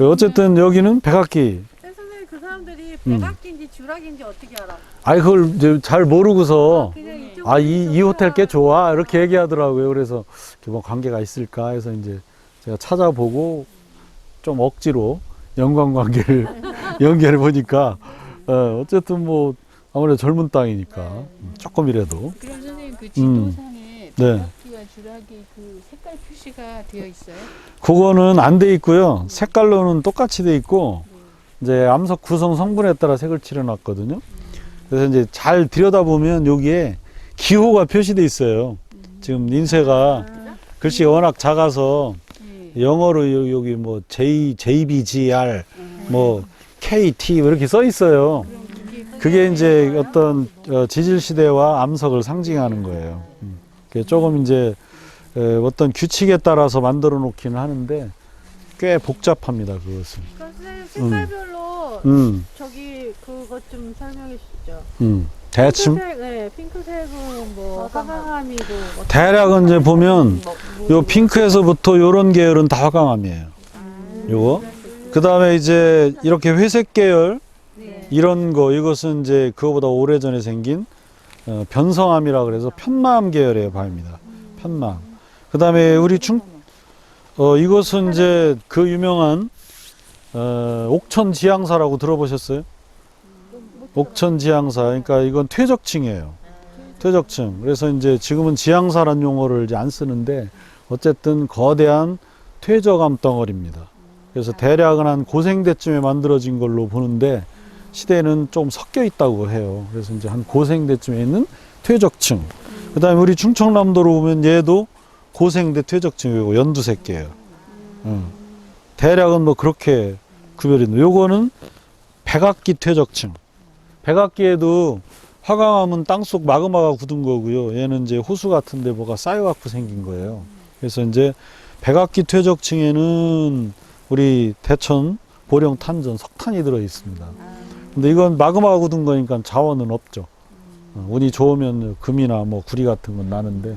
어쨌든 여기는 백악기. 선생님 그 사람들이 백악기인지 주락인지 어떻게 알아? 아니 그걸 이제 잘 모르고서 그냥 이쪽으로 이 호텔 꽤 좋아 이렇게 얘기하더라고요. 그래서 뭐 관계가 있을까 해서 이제 제가 찾아보고 좀 억지로 연관관계를 연결해 보니까 어쨌든 뭐 아무래도 젊은 땅이니까 조금이라도. 그럼 선생님 그 지도상에 네. 백악기와 쥐라기 그 색깔 표시가 되어 있어요? 그거는 안 돼 있고요. 색깔로는 똑같이 돼 있고 이제 암석 구성 성분에 따라 색을 칠해놨거든요. 그래서 이제 잘 들여다보면 여기에 기호가 표시돼 있어요. 지금 인쇄가 글씨가 워낙 작아서 영어로 여기 뭐 JBGR 뭐 KT 뭐 이렇게 써 있어요. 그게 이제 어떤 지질 시대와 암석을 상징하는 거예요. 그게 조금 이제 어떤 규칙에 따라서 만들어 놓기는 하는데 꽤 복잡합니다. 그것은. 그럼 선생님 색깔별로 저기 그것 좀 설명해 주시죠. 대충 핑크색은 뭐 화강암이고 뭐 대략은 이제 보면 요 핑크에서부터 요런 계열은 다 화강암이에요. 요거. 그 다음에 이제 이렇게 회색 계열 이런 거 이것은 이제 그거보다 오래전에 생긴 변성암이라 그래서 편마암 계열의 바위입니다. 편마암. 그 다음에 우리 이것은 이제 그 유명한 옥천지향사라고 들어보셨어요? 옥천지향사. 그러니까 이건 퇴적층이에요. 퇴적층. 그래서 이제 지금은 지향사란 용어를 이제 안 쓰는데 어쨌든 거대한 퇴적암 덩어리입니다. 그래서 대략은 한 고생대쯤에 만들어진 걸로 보는데 시대는 좀 섞여 있다고 해요. 그래서 이제 한 고생대쯤에 있는 퇴적층. 그 다음에 우리 충청남도로 보면 얘도 고생대 퇴적층이고 연두색계예요. 대략은 뭐 그렇게 구별이 있는데 요거는 백악기 퇴적층. 백악기에도 화강암은 땅속 마그마가 굳은 거고요. 얘는 이제 호수 같은데 뭐가 쌓여갖고 생긴 거예요. 그래서 이제 백악기 퇴적층에는 우리 대천 보령 탄전 석탄이 들어 있습니다. 근데 이건 마그마가 굳은 거니까 자원은 없죠. 운이 좋으면 금이나 뭐 구리 같은 건 나는데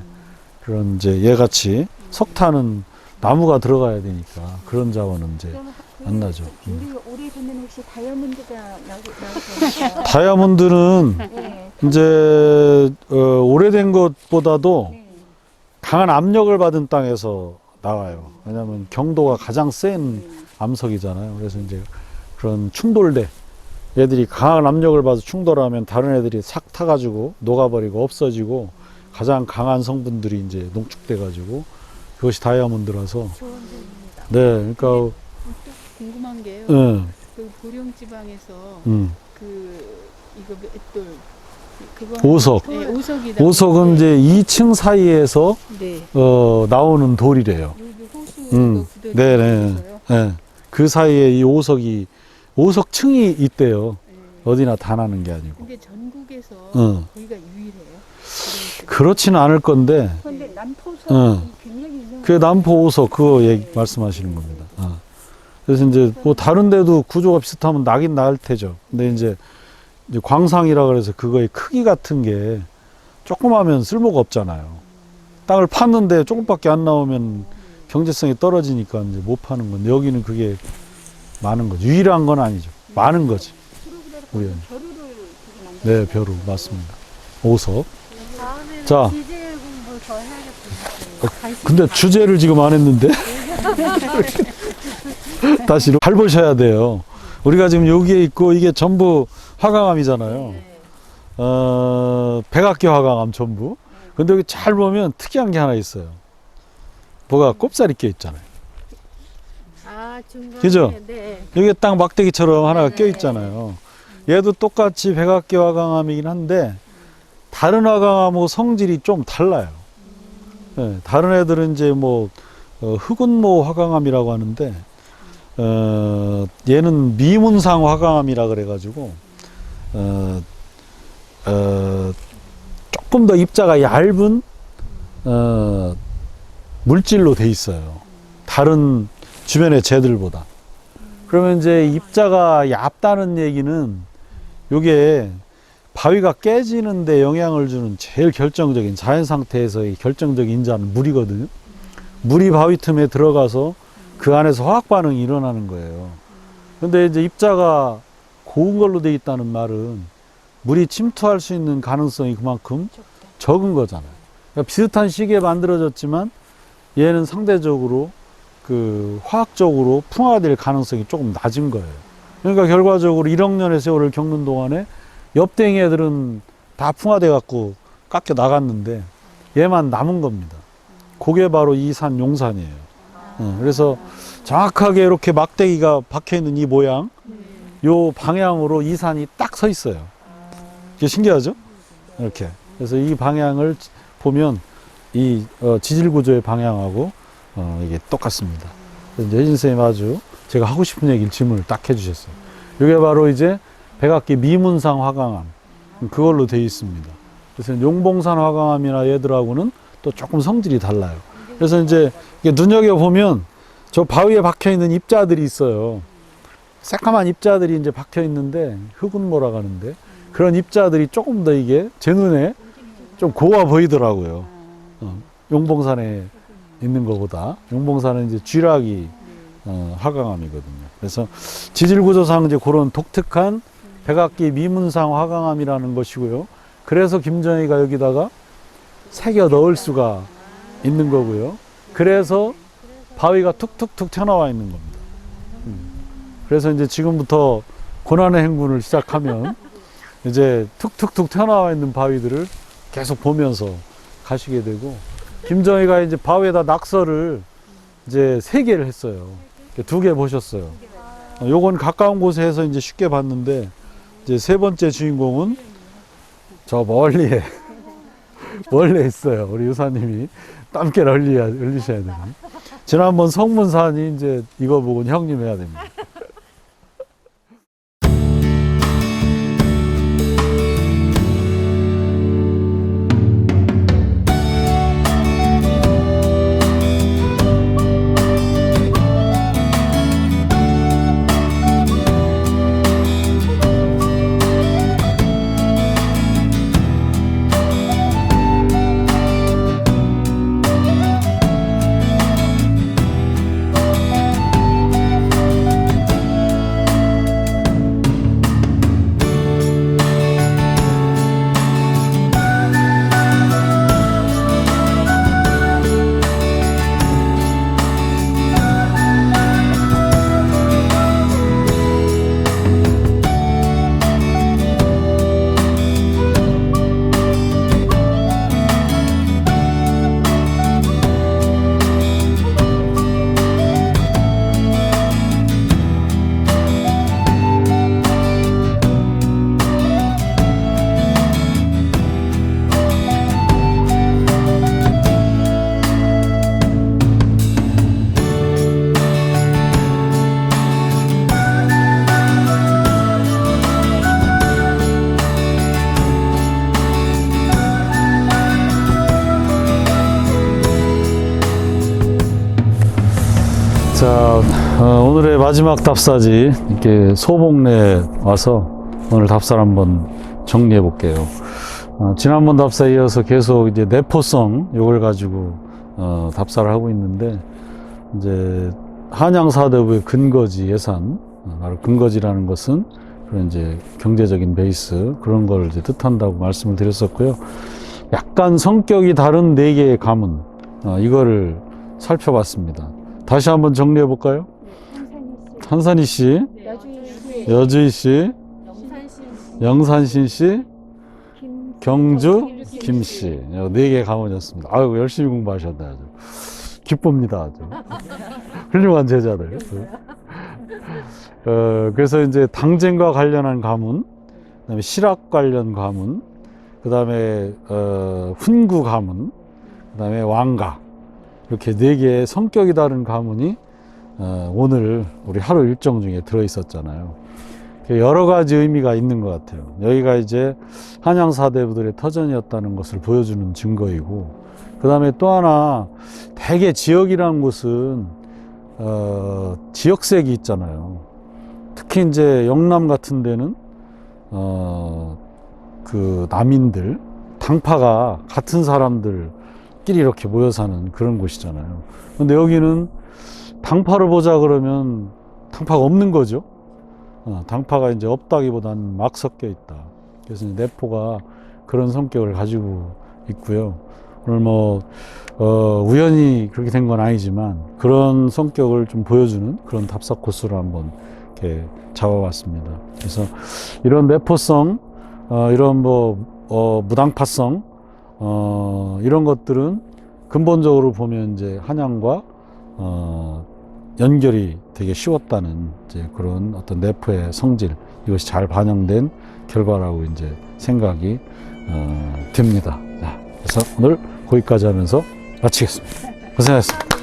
그런 이제 얘같이 석탄은 나무가 들어가야 되니까 그런 자원은 이제 안 나죠. 우리 오래전에는 혹시 다이아몬드가 나오죠? 다이아몬드는 네. 이제 오래된 것보다도 네. 강한 압력을 받은 땅에서 나와요. 왜냐하면 경도가 가장 센 암석이잖아요. 그래서 이제 그런 충돌대 얘들이 강한 압력을 받아서 충돌하면 다른 애들이 싹 타가지고 녹아버리고 없어지고 가장 강한 성분들이 이제 농축돼가지고 그것이 다이아몬드라서. 좋은 점입니다. 네, 그러니까 또 궁금한 게요. 예, 그 보령 지방에서 그 이거 맷돌 그거 오석. 네, 오석이다. 오석은 이제 2층 사이에서 네. 나오는 돌이래요. 여기 호수 음. 이거 그대로 네네. 있어요? 예, 그 사이에 이 오석층이 있대요. 네. 어디나 다 나는 게 아니고. 근데 전국에서 응. 거기가 유일해요. 그렇지는 않을 건데, 그런데 남포석 응. 굉장히 유명한 그 남포 오석 그거 얘기 말씀하시는 겁니다. 그래서 이제 뭐 다른 데도 구조가 비슷하면 나긴 나을 테죠. 근데 이제 광상이라 그래서 그거의 크기 같은 게 조그마면 쓸모가 없잖아요. 땅을 팠는데 조금밖에 안 나오면 경제성이 떨어지니까 이제 못 파는 건데 여기는 그게 많은 거죠. 유일한 건 아니죠. 많은 거지. 우리 벼루를 그렇게 네, 벼루 맞습니다. 오석. 다음에는 자. 디젤 공부 더 해야겠군요. 근데 주제를 지금 안 했는데 다시 밟으셔야 돼요. 우리가 지금 여기에 있고 이게 전부 화강암이잖아요. 백악기 화강암 전부. 근데 여기 잘 보면 특이한 게 하나 있어요. 뭐가 꼽살이 껴 있잖아요. 아, 중간에. 그죠? 네. 여기에 딱 막대기처럼 하나가 네. 껴 있잖아요. 얘도 똑같이 백악기 화강암이긴 한데 다른 화강암하고 성질이 좀 달라요. 네, 다른 애들은 이제 뭐 흑운모 화강암이라고 하는데 얘는 미문상 화강암이라 그래가지고 조금 더 입자가 얇은 물질로 돼 있어요. 다른 주변의 재들보다. 그러면 이제 입자가 얇다는 얘기는 요게 바위가 깨지는데 영향을 주는 제일 결정적인 자연 상태에서의 결정적인 인자는 물이거든요. 물이 바위 틈에 들어가서 그 안에서 화학 반응이 일어나는 거예요. 근데 이제 입자가 고운 걸로 돼 있다는 말은 물이 침투할 수 있는 가능성이 그만큼 적은 거잖아요. 그러니까 비슷한 시기에 만들어졌지만 얘는 상대적으로 그 화학적으로 풍화될 가능성이 조금 낮은 거예요. 그러니까 결과적으로 1억 년의 세월을 겪는 동안에 옆댕이 애들은 다 풍화돼 갖고 깎여 나갔는데 얘만 남은 겁니다. 그게 바로 이 산 용산이에요. 그래서 정확하게 이렇게 막대기가 박혀 있는 이 모양, 요 방향으로 이 산이 딱 서 있어요. 이게 신기하죠? 이렇게. 그래서 이 방향을 보면 이 지질 구조의 방향하고 이게 똑같습니다. 이제 혜진 선생님 아주 제가 하고 싶은 얘기를 질문을 딱 해주셨어요. 이게 바로 이제 백악기 미문상 화강암 그걸로 되어 있습니다. 그래서 용봉산 화강암이나 얘들하고는 또 조금 성질이 달라요. 그래서 이제 눈여겨 보면 저 바위에 박혀 있는 입자들이 있어요. 새까만 입자들이 이제 박혀 있는데 흑운모라고 하는데 그런 입자들이 조금 더 이게 제 눈에 좀 고와 보이더라고요. 용봉산에 있는 것보다. 용봉산은 이제 쥐락이 화강암이거든요. 그래서 지질구조상 이제 그런 독특한 백악기 미문상 화강암이라는 것이고요. 그래서 김정희가 여기다가 새겨 넣을 수가 있는 거고요. 그래서 바위가 툭툭툭 튀어나와 있는 겁니다. 그래서 이제 지금부터 고난의 행군을 시작하면 이제 툭툭툭 튀어나와 있는 바위들을 계속 보면서 가시게 되고 김정희가 이제 바위에다 낙서를 이제 3개를 했어요. 2개 보셨어요. 요건 가까운 곳에 해서 이제 쉽게 봤는데, 이제 3번째 주인공은 저 멀리에 있어요. 우리 유사님이 땀깨를 흘리셔야 되니. 지난번 성문산이 이제 이거 보고 형님 해야 됩니다. 자, 오늘의 마지막 답사지, 이렇게 소봉내에 와서 오늘 답사를 한번 정리해 볼게요. 지난번 답사에 이어서 계속 이제 내포성, 요걸 가지고, 답사를 하고 있는데, 이제, 한양사대부의 근거지 예산, 바로 근거지라는 것은, 그런 이제 경제적인 베이스, 그런 걸 이제 뜻한다고 말씀을 드렸었고요. 약간 성격이 다른 4개의 가문, 이거를 살펴봤습니다. 다시 한번 정리해 볼까요? 한산희 씨, 여주희 씨, 영산신 씨, 경주 김 씨. 4개 가문이었습니다. 아유, 열심히 공부하셨네, 아주. 기쁩니다, 아주. 훌륭한 제자들. 그래서 이제 당쟁과 관련한 가문, 그 다음에 실학 관련 가문, 그 다음에, 훈구 가문, 그 다음에 왕가. 이렇게 4개의 성격이 다른 가문이 오늘 우리 하루 일정 중에 들어있었잖아요. 여러 가지 의미가 있는 것 같아요. 여기가 이제 한양사대부들의 터전이었다는 것을 보여주는 증거이고, 그 다음에 또 하나, 대개 지역이라는 곳은 지역색이 있잖아요. 특히 이제 영남 같은 데는 그 남인들, 당파가 같은 사람들 끼리 이렇게 모여 사는 그런 곳이잖아요. 근데 여기는 당파를 보자 그러면 당파가 없는 거죠. 당파가 이제 없다기보다는 막 섞여 있다. 그래서 내포가 그런 성격을 가지고 있고요. 오늘 우연히 그렇게 된 건 아니지만 그런 성격을 좀 보여주는 그런 답사 코스로 한번 이렇게 잡아봤습니다. 그래서 이런 내포성, 이런 무당파성, 이런 것들은 근본적으로 보면 이제 한양과 연결이 되게 쉬웠다는 이제 그런 어떤 내포의 성질, 이것이 잘 반영된 결과라고 이제 생각이 듭니다. 자, 그래서 오늘 거기까지 하면서 마치겠습니다. 고생하셨습니다.